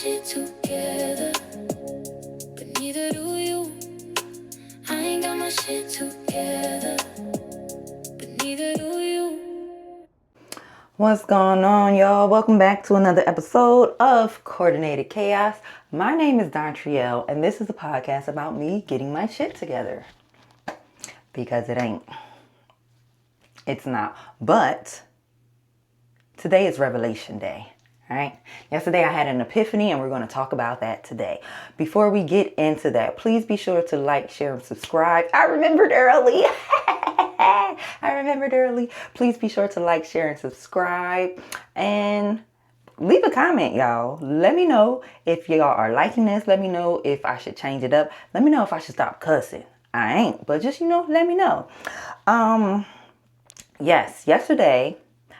shit together, but neither do you. I ain't got my shit together, but neither do you. What's going on, y'all? Welcome back to another episode of Coordinated Chaos. My name is Dontrielle, and this is a podcast about me getting my shit together. Because it ain't. It's not. But today is Revelation Day. All right. Yesterday I had an epiphany, and we're going to talk about that today. Before we get into that, please be sure to like, share, and subscribe. I remembered early. Please be sure to like, share, and subscribe. And leave a comment, y'all. Let me know if y'all are liking this. Let me know if I should change it up. Let me know if I should stop cussing. I ain't, but just, let me know. Yes, yesterday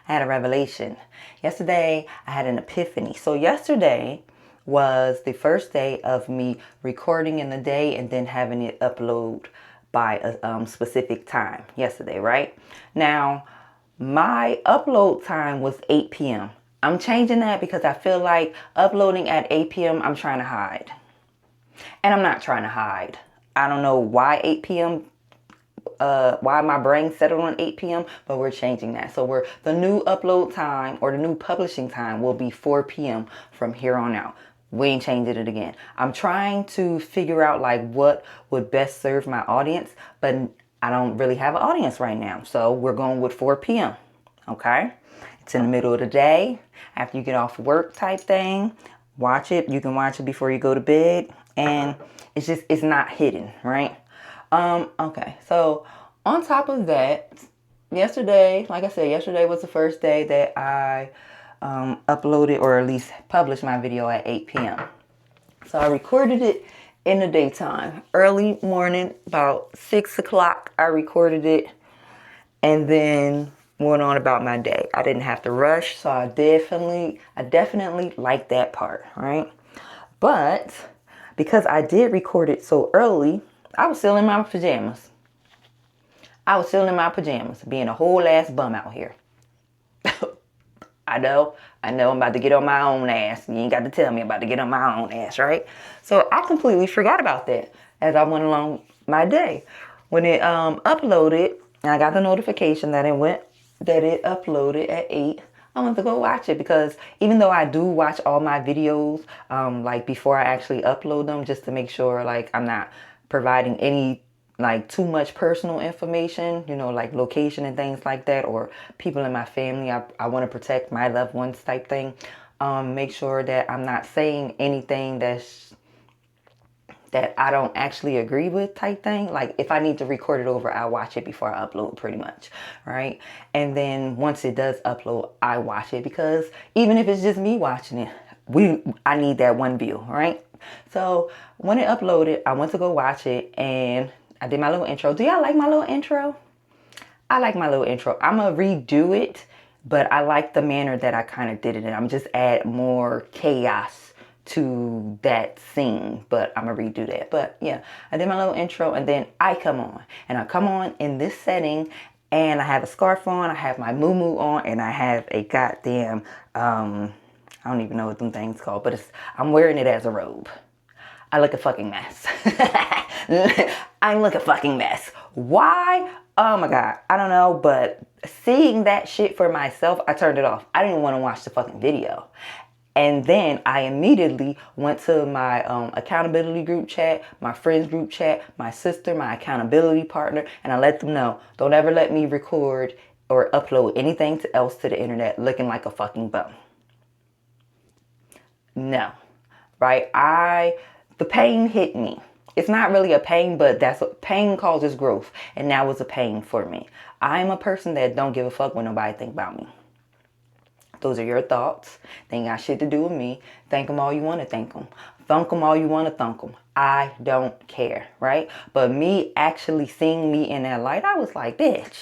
I had a revelation. Yesterday I had an epiphany. So yesterday was the first day of me recording in the day and then having it upload by a specific time. Yesterday, right? Now, my upload time was 8 p.m. I'm changing that because I feel like uploading at 8 p.m. I'm trying to hide. And I'm not trying to hide. I don't know why 8 p.m. Why my brain settled on 8 p.m. but we're changing that. So the new upload time or the new publishing time will be 4 p.m. from here on out. We ain't changing it again. I'm trying to figure out like what would best serve my audience, but I don't really have an audience right now. So we're going with 4 p.m. Okay? It's in the middle of the day, after you get off work type thing. Watch it. You can watch it before you go to bed. And it's not hidden, right? Okay. So on top of that, yesterday, like I said, yesterday was the first day that I uploaded or at least published my video at 8 p.m. So I recorded it in the daytime, early morning, about 6 o'clock. I recorded it and then went on about my day. I didn't have to rush, so I definitely like that part, right? But because I did record it so early, I was still in my pajamas. Being a whole ass bum out here. I know I'm about to get on my own ass. You ain't got to tell me I'm about to get on my own ass, right? So I completely forgot about that as I went along my day. When it uploaded, and I got the notification that it uploaded at 8. I went to go watch it because even though I do watch all my videos, like before I actually upload them, just to make sure like I'm not providing any like too much personal information, like location and things like that, or people in my family. I want to protect my loved ones type thing. Make sure that I'm not saying anything that I don't actually agree with type thing. Like if I need to record it over, I watch it before I upload pretty much, right? And then once it does upload, I watch it because even if it's just me watching it, I need that one view, right? So when it uploaded, I went to go watch it and I did my little intro. Do y'all like my little intro? I like my little intro. I'm going to redo it, but I like the manner that I kind of did it. And I'm just add more chaos to that scene, but I'm going to redo that. But yeah, I did my little intro and then I come on. And I come on in this setting and I have a scarf on, I have my muumuu on, and I have a goddamn, I don't even know what them things called, but I'm wearing it as a robe. I look a fucking mess. I look a fucking mess. Why? Oh my God. I don't know, but seeing that shit for myself, I turned it off. I didn't want to watch the fucking video. And then I immediately went to my accountability group chat, my friends group chat, my sister, my accountability partner, and I let them know, don't ever let me record or upload anything else to the internet looking like a fucking bum. No. Right? The pain hit me. It's not really a pain, but that's what pain causes growth. And that was a pain for me. I'm a person that don't give a fuck what nobody think about me. Those are your thoughts. They ain't got shit to do with me. Thank them all you want to thank them. Thunk them all you want to thunk them. I don't care, right? But me actually seeing me in that light, I was like, bitch,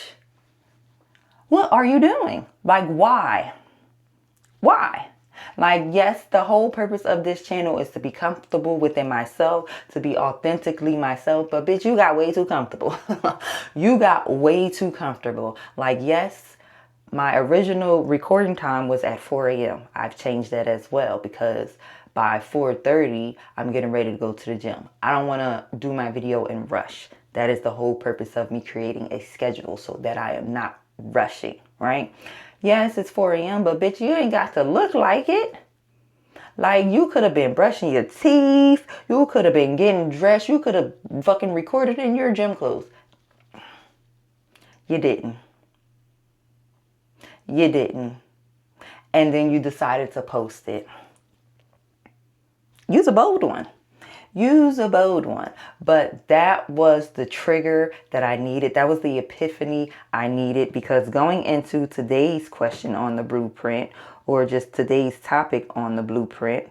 what are you doing? Like, why? Why? Like, yes, the whole purpose of this channel is to be comfortable within myself, to be authentically myself. But bitch, you got way too comfortable. You got way too comfortable. Like, yes, My original recording time was at 4 a.m. I've changed that as well because by 4:30, I'm getting ready to go to the gym. I don't want to do my video in rush. That is the whole purpose of me creating a schedule so that I am not rushing, right? Yes, it's 4 a.m., but bitch, you ain't got to look like it. Like, you could have been brushing your teeth. You could have been getting dressed. You could have fucking recorded in your gym clothes. You didn't. You didn't. And then you decided to post it. Use a bold one. Use a bold one. But that was the trigger that I needed. That was the epiphany I needed, because going into today's question on the blueprint, or just today's topic on the blueprint,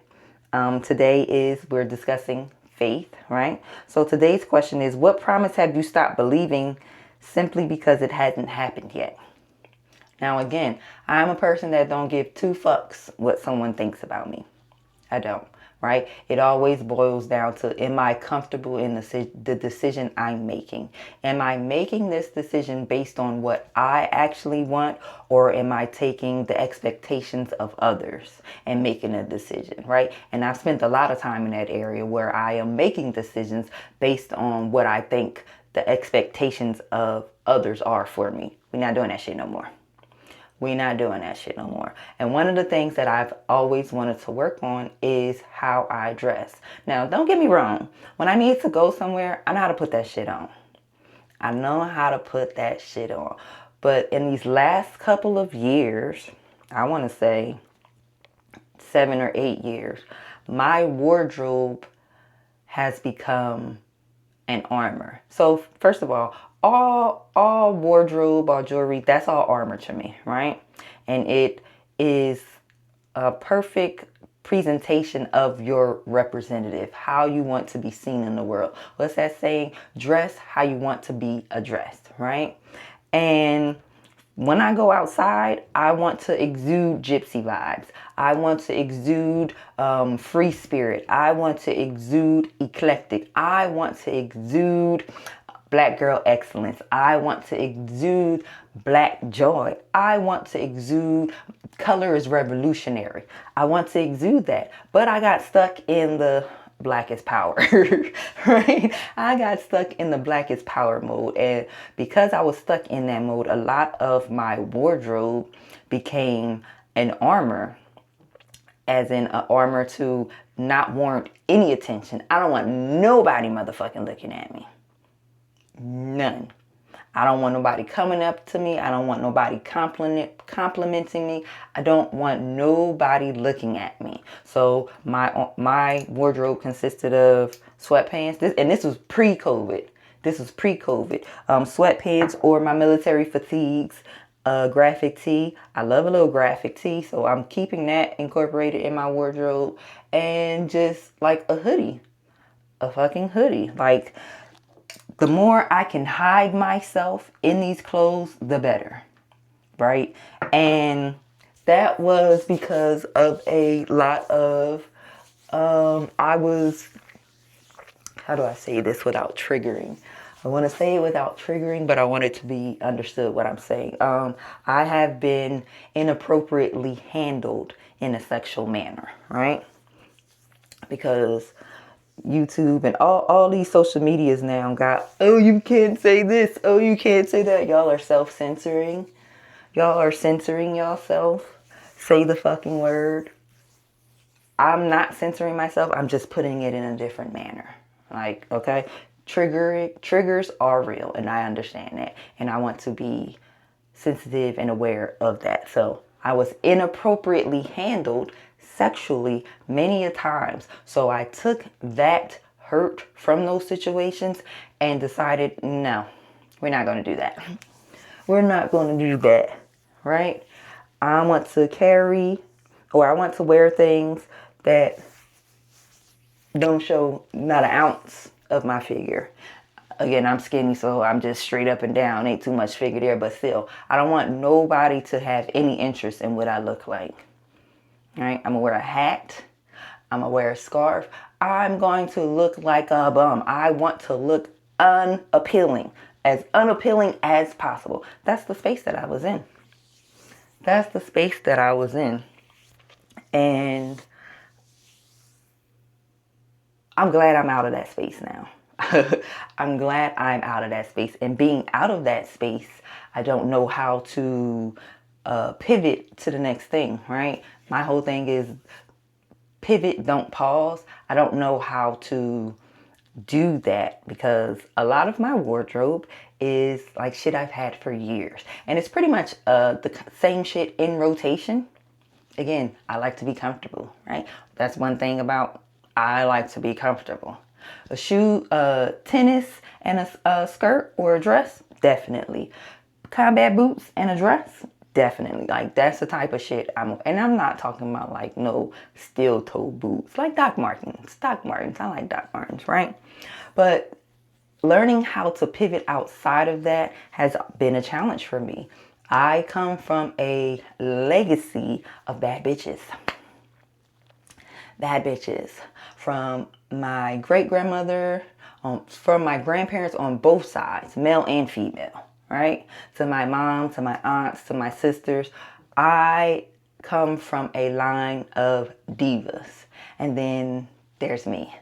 today we're discussing faith, right? So today's question is, what promise have you stopped believing simply because it hasn't happened yet? Now, again, I'm a person that don't give two fucks what someone thinks about me. I don't, right? It always boils down to, am I comfortable in the decision I'm making? Am I making this decision based on what I actually want, or am I taking the expectations of others and making a decision, right? And I've spent a lot of time in that area where I am making decisions based on what I think the expectations of others are for me. We're not doing that shit no more. We're not doing that shit no more. And one of the things that I've always wanted to work on is how I dress. Now, don't get me wrong. When I need to go somewhere, I know how to put that shit on. I know how to put that shit on. But in these last couple of years, I want to say 7 or 8 years, my wardrobe has become an armor. So first of all wardrobe, all jewelry, that's all armor to me, right? And it is a perfect presentation of your representative, how you want to be seen in the world. What's that saying? Dress how you want to be addressed, right? And when I go outside, I want to exude gypsy vibes. I want to exude free spirit. I want to exude eclectic. I want to exude black girl excellence. I want to exude black joy. I want to exude color is revolutionary. I want to exude that. But I got stuck in the black is power, right? I got stuck in the black is power mode. And because I was stuck in that mode, a lot of my wardrobe became an armor, as in an armor to not warrant any attention. I don't want nobody motherfucking looking at me. None. I don't want nobody coming up to me. I don't want nobody complimenting me. I don't want nobody looking at me. So my wardrobe consisted of sweatpants. This was pre-COVID. Sweatpants or my military fatigues, graphic tee. I love a little graphic tee, so I'm keeping that incorporated in my wardrobe, and just like a hoodie, a fucking hoodie. Like, the more I can hide myself in these clothes, the better, right? And that was because of a lot of, how do I say this without triggering? I want to say it without triggering, but I want it to be understood what I'm saying. I have been inappropriately handled in a sexual manner, right? Because YouTube and all these social medias now got, oh, you can't say this, oh, you can't say that. Y'all are self-censoring. Y'all are censoring yourself. Say the fucking word. I'm not censoring myself. I'm just putting it in a different manner. Like, okay, triggers are real, and I understand that. And I want to be sensitive and aware of that. So I was inappropriately handled sexually many a times. So I took that hurt from those situations and decided, no, we're not going to do that. We're not going to do that, right? I want to I want to wear things that don't show not an ounce of my figure. Again, I'm skinny, so I'm just straight up and down. Ain't too much figure there, but still, I don't want nobody to have any interest in what I look like. Right? I'm gonna wear a hat. I'm gonna wear a scarf. I'm going to look like a bum. I want to look unappealing as possible. That's the space that I was in. that's the space that I was in. And I'm glad I'm out of that space now. I'm glad I'm out of that space. And being out of that space, I don't know how to pivot to the next thing, right? My whole thing is pivot, don't pause. I don't know how to do that because a lot of my wardrobe is like shit I've had for years. And it's pretty much the same shit in rotation. Again, I like to be comfortable, right? That's one thing about I like to be comfortable. A shoe, tennis, and a skirt or a dress, definitely. Combat boots and a dress, definitely. Like that's the type of shit and I'm not talking about like no steel toe boots, like Doc Martens. Doc Martens, I like Doc Martens, right? But learning how to pivot outside of that has been a challenge for me. I come from a legacy of bad bitches. Bad bitches. From my great grandmother, from my grandparents on both sides, male and female, right? To my mom, to my aunts, to my sisters. I come from a line of divas. And then there's me,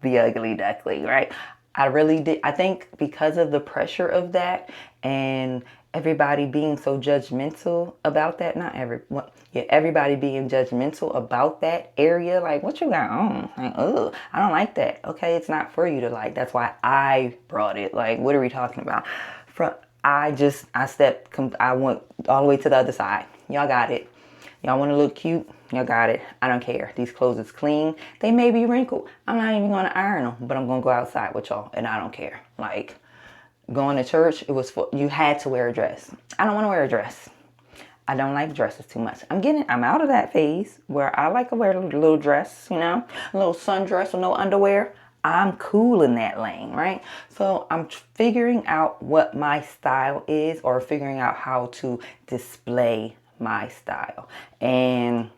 the ugly duckling, right? I really did. I think because of the pressure of that and everybody being so judgmental about that, not everyone, yeah, everybody being judgmental about that area, like what you got on? Like, oh, I don't like that. Okay, it's not for you to like. That's why I brought it. Like, what are we talking about? I went all the way to the other side. Y'all got it. Y'all want to look cute? Y'all got it. I don't care. These clothes is clean. They may be wrinkled. I'm not even going to iron them, but I'm going to go outside with y'all, and I don't care. Like, going to church, you had to wear a dress. I don't want to wear a dress. I don't like dresses too much. I'm out of that phase where I like to wear a little dress, a little sundress with no underwear. I'm cool in that lane, right? So I'm figuring out what my style is or figuring out how to display my style. And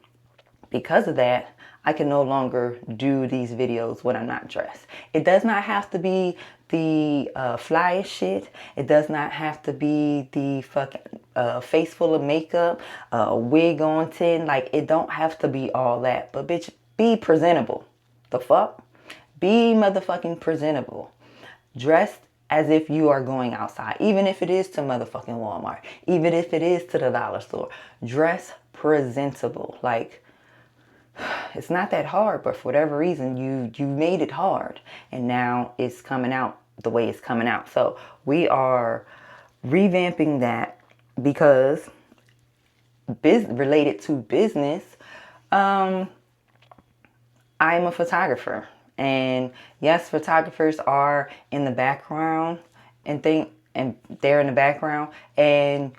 because of that, I can no longer do these videos when I'm not dressed. It does not have to be the flyest shit. It does not have to be the fucking face full of makeup, wig on 10. Like, it don't have to be all that. But bitch, be presentable. The fuck? Be motherfucking presentable. Dressed as if you are going outside. Even if it is to motherfucking Walmart. Even if it is to the dollar store. Dress presentable. Like, it's not that hard, but for whatever reason, you made it hard. And now it's coming out the way it's coming out. So we are revamping that because related to business, I'm a photographer. And yes, photographers are in the background and they're in the background. And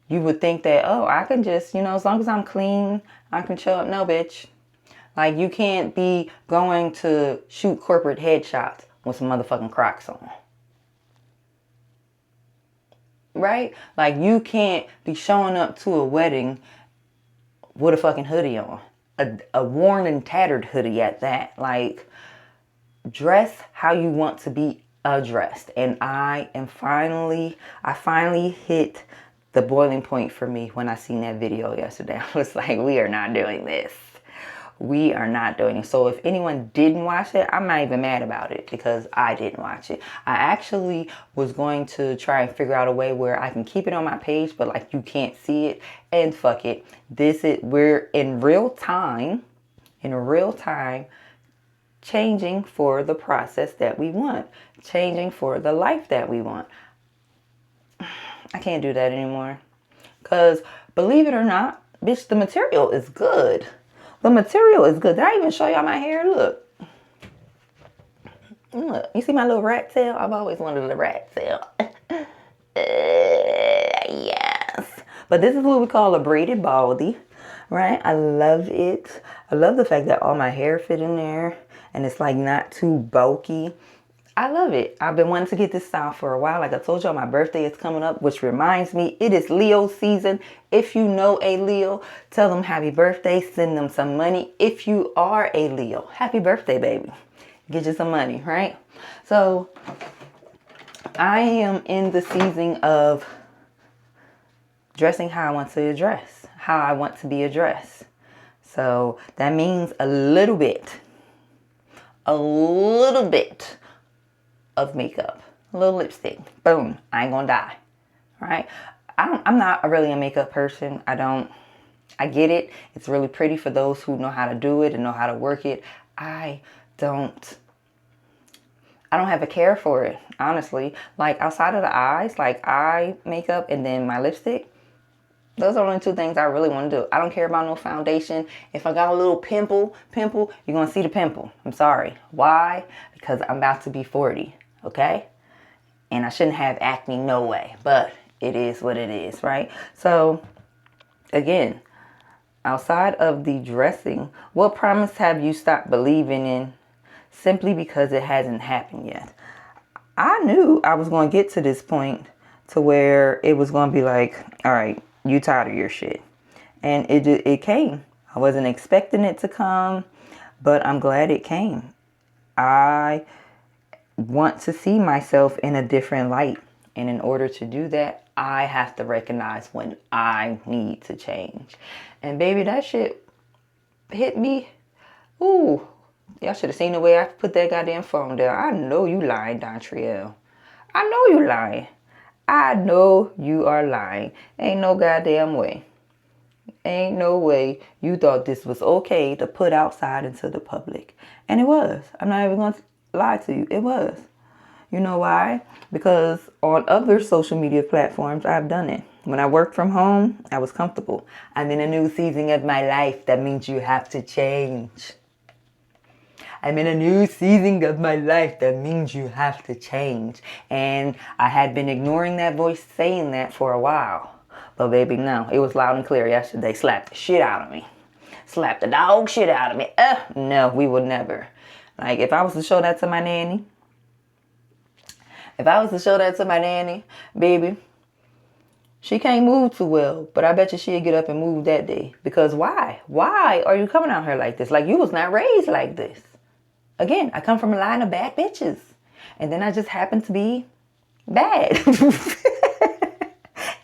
you would think that, oh, I can just, as long as I'm clean, I can show up. No, bitch. Like, you can't be going to shoot corporate headshots with some motherfucking Crocs on. Right? Like, you can't be showing up to a wedding with a fucking hoodie on. A worn and tattered hoodie at that. Like, dress how you want to be addressed. And I finally hit the boiling point for me when I seen that video yesterday. I was like, we are not doing this. We are not doing it. So if anyone didn't watch it, I'm not even mad about it because I didn't watch it. I actually was going to try and figure out a way where I can keep it on my page, but like you can't see it. And fuck it. We're in real time, changing for the process that we want, changing for the life that we want. I can't do that anymore. Because believe it or not, bitch, the material is good. The material is good. Did I even show y'all my hair? Look. Look. You see my little rat tail? I've always wanted a rat tail. Yes. But this is what we call a braided baldy. Right? I love it. I love the fact that all my hair fit in there. And it's like not too bulky. I love it. I've been wanting to get this style for a while. Like I told y'all, my birthday is coming up, which reminds me, it is Leo season. If you know a Leo, tell them happy birthday. Send them some money. If you are a Leo, happy birthday, baby. Get you some money, right? So I am in the season of dressing how I want to address, how I want to be addressed. So that means a little bit of makeup, a little lipstick. Boom, I ain't gonna die. All right. I'm not really a makeup person. I get it. It's really pretty for those who know how to do it and know how to work it. I don't have a care for it, honestly. Like outside of the eyes, like eye makeup and then my lipstick, those are the only two things I really want to do. I don't care about no foundation. If I got a little pimple, you're going to see the pimple. I'm sorry. Why? Because I'm about to be 40, okay? And I shouldn't have acne, no way. But it is what it is, right? So, again, outside of the dressing, what promise have you stopped believing in simply because it hasn't happened yet? I knew I was going to get to this point to where it was going to be like, all right, you tired of your shit. And it came. I wasn't expecting it to come, but I'm glad it came. I want to see myself in a different light. And in order to do that, I have to recognize when I need to change. And baby, that shit hit me. Ooh, y'all should have seen the way I put that goddamn phone down. I know you lying, Dontrielle. I know you lying. I know you are lying. Ain't no goddamn way. Ain't no way you thought this was okay to put outside into the public. And it was. I'm not even going to lie to you. It was. You know why? Because on other social media platforms, I've done it. When I worked from home, I was comfortable. I'm in a new season of my life. That means you have to change. I'm in a new season of my life. That means you have to change. And I had been ignoring that voice saying that for a while. But baby, no. It was loud and clear yesterday. Slapped the shit out of me. Slapped the dog shit out of me. No, we would never. Like, if I was to show that to my nanny, baby, she can't move too well, but I bet you she'd get up and move that day. Because why? Why are you coming out here like this? Like, you was not raised like this. Again, I come from a line of bad bitches. And then I just happen to be bad.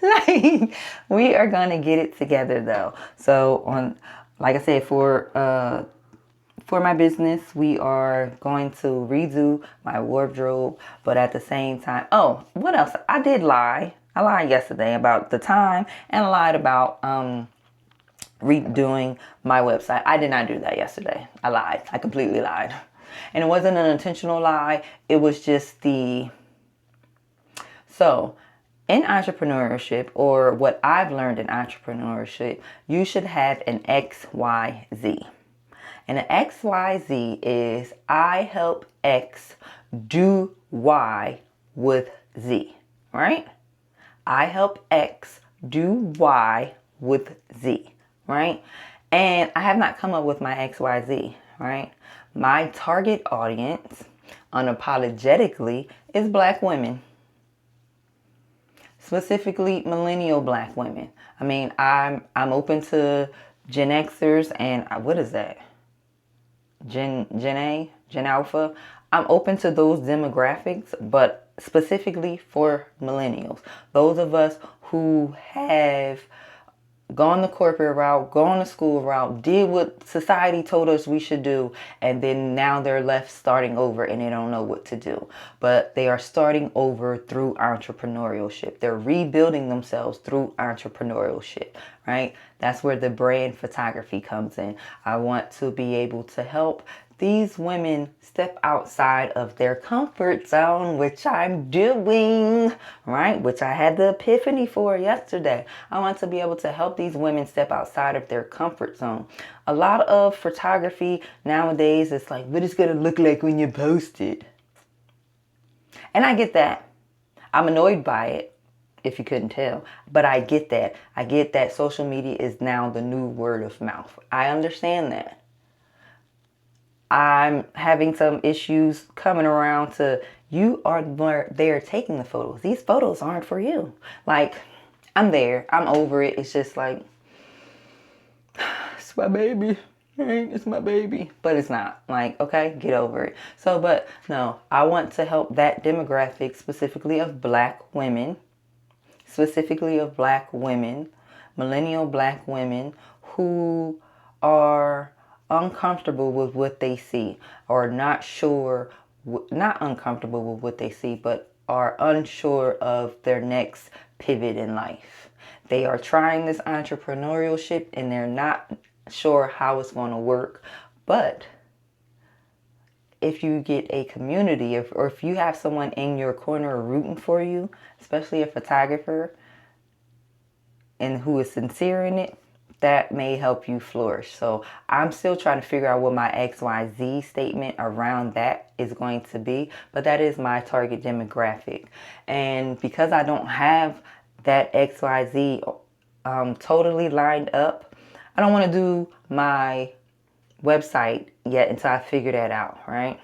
Like, we are going to get it together, though. So, like I said, for my business, we are going to redo my wardrobe. But at the same time, oh, what else? I did lie. I lied yesterday about the time, and I lied about redoing my website. I did not do that yesterday. I lied. I completely lied. And it wasn't an intentional lie. It was just So, in entrepreneurship, or what I've learned in entrepreneurship, you should have an XYZ. And an XYZ is I help X do Y with Z, right? I help X do Y with Z, right? And I have not come up with my XYZ, right? My target audience, unapologetically, is Black women. Specifically, millennial Black women. I mean, I'm open to Gen Xers and what is that? Gen Alpha. I'm open to those demographics, but specifically for millennials. Those of us who have gone the corporate route, gone the school route, did what society told us we should do, and then now they're left starting over and they don't know what to do. But they are starting over through entrepreneurship. They're rebuilding themselves through entrepreneurship, right? That's where the brand photography comes in. I want to be able to help these women step outside of their comfort zone, which I'm doing, right? Which I had the epiphany for yesterday. I want to be able to help these women step outside of their comfort zone. A lot of photography nowadays is like, what it's going to look like when you post it. And I get that. I'm annoyed by it, if you couldn't tell. But I get that. I get that social media is now the new word of mouth. I understand that. I'm having some issues coming around to you are there taking the photos. These photos aren't for you. Like, I'm there. I'm over it. It's just like, it's my baby. It's my baby. But it's not. Like, okay, get over it. So, but no, I want to help that demographic, specifically of Black women, specifically of black women, millennial black women who are uncomfortable with what they see, or not sure, not uncomfortable with what they see, but are unsure of their next pivot in life. They are trying this entrepreneurship and they're not sure how it's going to work. But if you get a community, or if you have someone in your corner rooting for you, especially a photographer, and who is sincere in it, that may help you flourish. So I'm still trying to figure out what my XYZ statement around that is going to be, but that is my target demographic. And because I don't have that XYZ totally lined up, I don't want to do my website yet until I figure that out, right?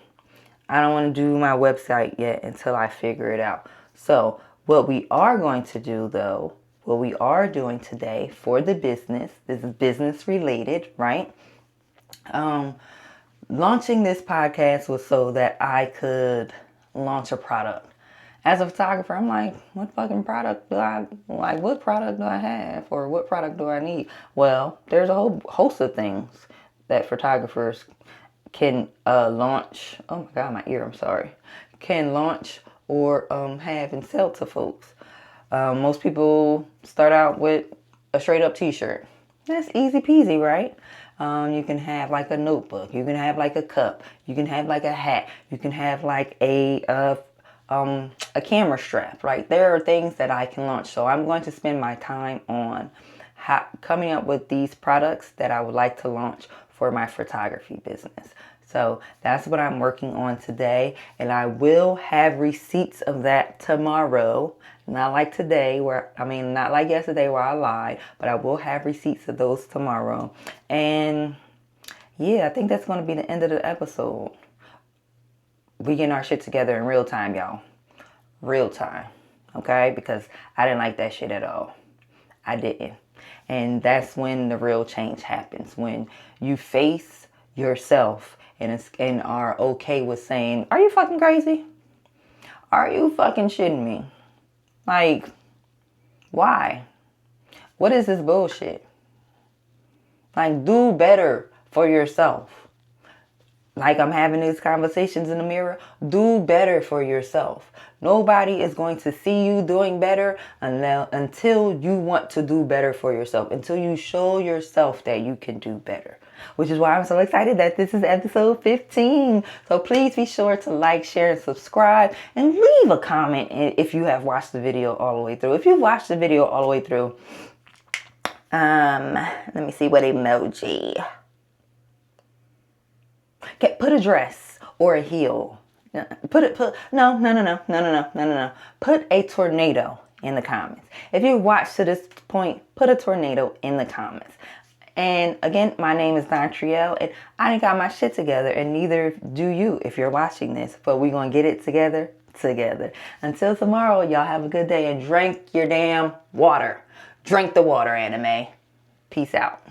I don't want to do my website yet until I figure it out. So what we are going to do, though, what we are doing today for the business, this is business related, right? Launching this podcast was so that I could launch a product. As a photographer, I'm like, what product do I have, or what product do I need? Well, there's a whole host of things that photographers can launch. Oh my God, my ear, I'm sorry. Can launch or have and sell to folks. Most people start out with a straight up t-shirt. That's easy peasy, right? You can have like a notebook. You can have like a cup. You can have like a hat. You can have like a camera strap, right? There are things that I can launch. So I'm going to spend my time on coming up with these products that I would like to launch for my photography business. So that's what I'm working on today, and I will have receipts of that tomorrow. Not like today, not like yesterday where I lied, but I will have receipts of those tomorrow. And yeah, I think that's going to be the end of the episode. We getting our shit together in real time, y'all. Real time. Okay? Because I didn't like that shit at all. I didn't. And that's when the real change happens. When you face yourself and are okay with saying, are you fucking crazy? Are you fucking shitting me? Like, why? What is this bullshit? Like, do better for yourself. Like I'm having these conversations in the mirror, do better for yourself. Nobody is going to see you doing better until you want to do better for yourself, until you show yourself that you can do better. Which is why I'm so excited that this is episode 15. So please be sure to like, share, and subscribe, and leave a comment if you have watched the video all the way through. If you watched the video all the way through, let me see what emoji. Okay, put a dress or a heel. No. Put a tornado in the comments. If you watched to this point, put a tornado in the comments. And again, my name is Dontrielle, and I ain't got my shit together, and neither do you if you're watching this. But we're gonna get it together. Until tomorrow, y'all have a good day and drink your damn water. Drink the water, anime. Peace out.